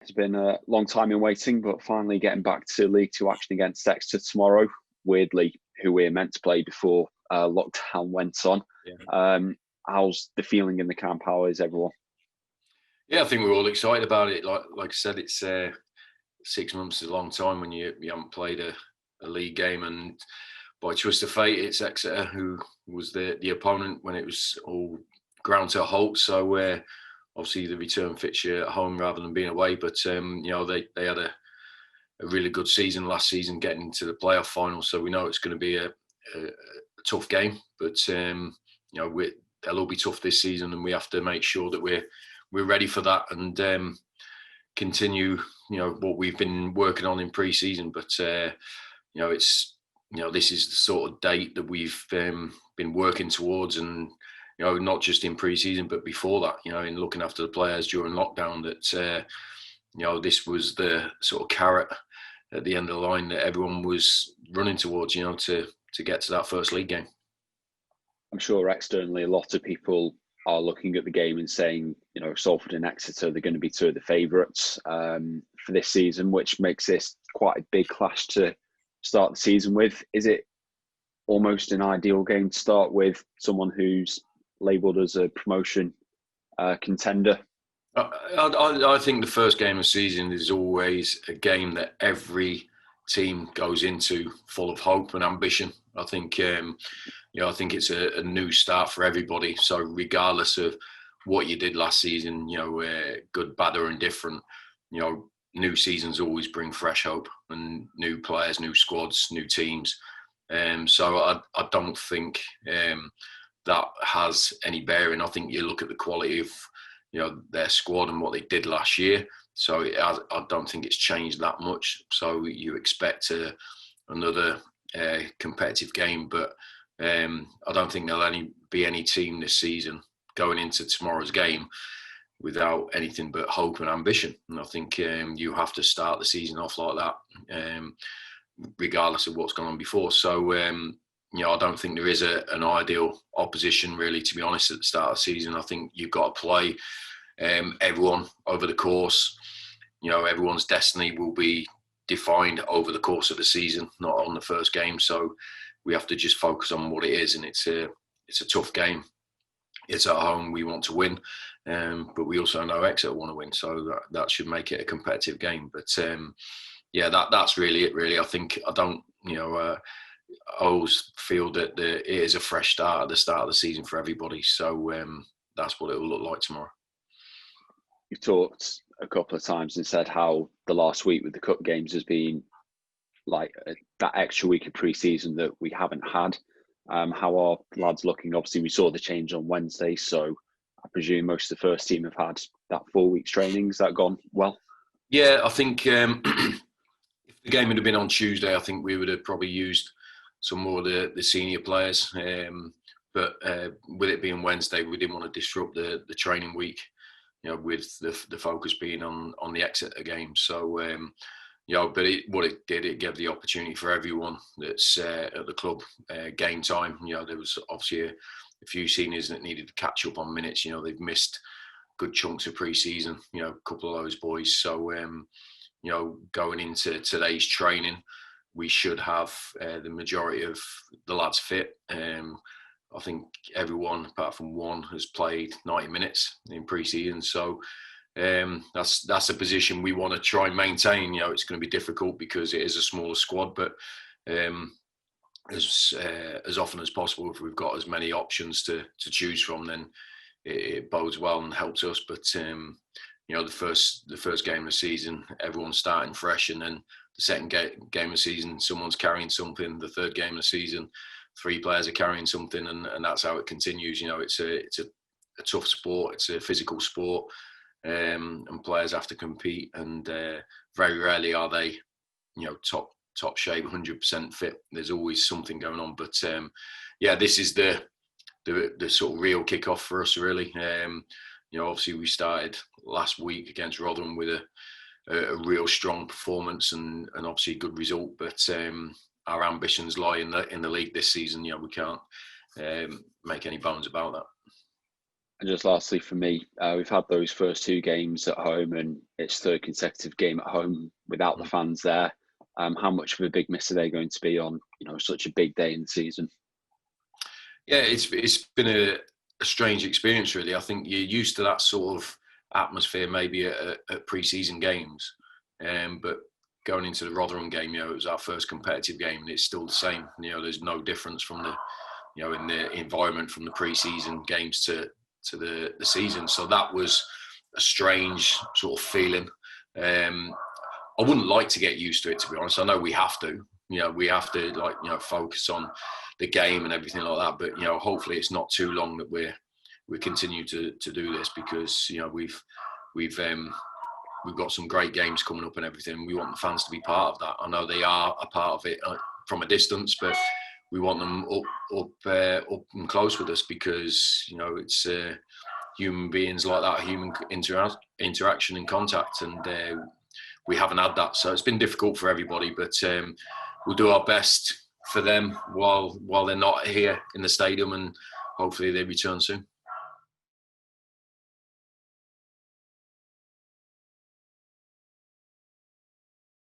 It's been a long time in waiting, but finally getting back to League Two action against Exeter tomorrow. Weirdly, who we're meant to play before lockdown went on. Yeah. How's the feeling in the camp? How is everyone? Yeah, I think we're all excited about it. Like I said, it's 6 months is a long time when you haven't played a league game, and by twist of fate, it's Exeter who was the opponent when it was all ground to a halt. So obviously the return fixture at home rather than being away, but they had a really good season last season, getting into the playoff final. So we know it's going to be a tough game, but they'll all be tough this season, and we have to make sure that we're ready for that and continue what we've been working on in pre-season. But this is the sort of date that we've been working towards, and not just in pre-season but before that, in looking after the players during lockdown, that this was the sort of carrot at the end of the line that everyone was running towards, to get to that first league game. I'm sure externally a lot of people are looking at the game and saying, Salford and Exeter, they're going to be two of the favourites for this season, which makes this quite a big clash to start the season with. Is it almost an ideal game to start with someone who's labelled as a promotion contender? I think the first game of the season is always a game that every team goes into full of hope and ambition. I think I think it's a new start for everybody. So regardless of what you did last season, good, bad or indifferent, new seasons always bring fresh hope and new players, new squads, new teams. So I don't think that has any bearing. I think you look at the quality of their squad and what they did last year. So I don't think it's changed that much. So you expect another competitive game, but I don't think there'll be any team this season going into tomorrow's game without anything but hope and ambition. And I think you have to start the season off like that, regardless of what's gone on before. So I don't think there is an ideal opposition, really, to be honest, at the start of the season. I think you've got to play everyone over the course. Everyone's destiny will be defined over the course of the season, not on the first game. So we have to just focus on what it is, and it's a tough game. It's at home. We want to win, but we also know Exeter want to win, so that should make it a competitive game. But that's really it. Really, I think I don't. I always feel that it is a fresh start at the start of the season for everybody. So that's what it will look like tomorrow. You've talked a couple of times and said how the last week with the cup games has been like that extra week of pre-season that we haven't had. How are lads looking? Obviously, we saw the change on Wednesday, so I presume most of the first team have had that 4 weeks training. Has that gone well? Yeah, I think if the game had been on Tuesday, I think we would have probably used some more of the senior players. But with it being Wednesday, we didn't want to disrupt the training week, with the focus being on the Exeter game. So, but it did, it gave the opportunity for everyone that's at the club game time. There was obviously a few seniors that needed to catch up on minutes. They've missed good chunks of pre-season, a couple of those boys. So, going into today's training, we should have the majority of the lads fit. I think everyone, apart from one, has played 90 minutes in pre-season. So that's a position we want to try and maintain. It's going to be difficult because it is a smaller squad, but as often as possible, if we've got as many options to choose from, then it bodes well and helps us. But the first game of the season, everyone's starting fresh, and then the second game of the season, someone's carrying something. The third game of the season, 3 players are carrying something, and that's how it continues. It's a tough sport. It's a physical sport, and players have to compete. And very rarely are they, top shape, 100% fit. There's always something going on. But this is the sort of real kickoff for us, really. Obviously we started last week against Rotherham with a real strong performance and obviously a good result, but our ambitions lie in the league this season. We can't make any bones about that. And just lastly for me, we've had those first two games at home, and it's third consecutive game at home without the fans there. How much of a big miss are they going to be on, such a big day in the season? Yeah, it's been a strange experience, really. I think you're used to that sort of atmosphere maybe at pre-season games, but going into the Rotherham game, it was our first competitive game, and it's still the same. There's no difference from in the environment from the pre-season games to the season. So that was a strange sort of feeling. I wouldn't like to get used to it, to be honest. I know we have to. We have to focus on the game and everything like that. But hopefully it's not too long that we continue to do this, because we've got some great games coming up and everything. We want the fans to be part of that. I know they are a part of it from a distance, but we want them up and close with us, because it's human beings like that, human interaction and contact, and we haven't had that. So it's been difficult for everybody, but we'll do our best for them while they're not here in the stadium, and hopefully they return soon.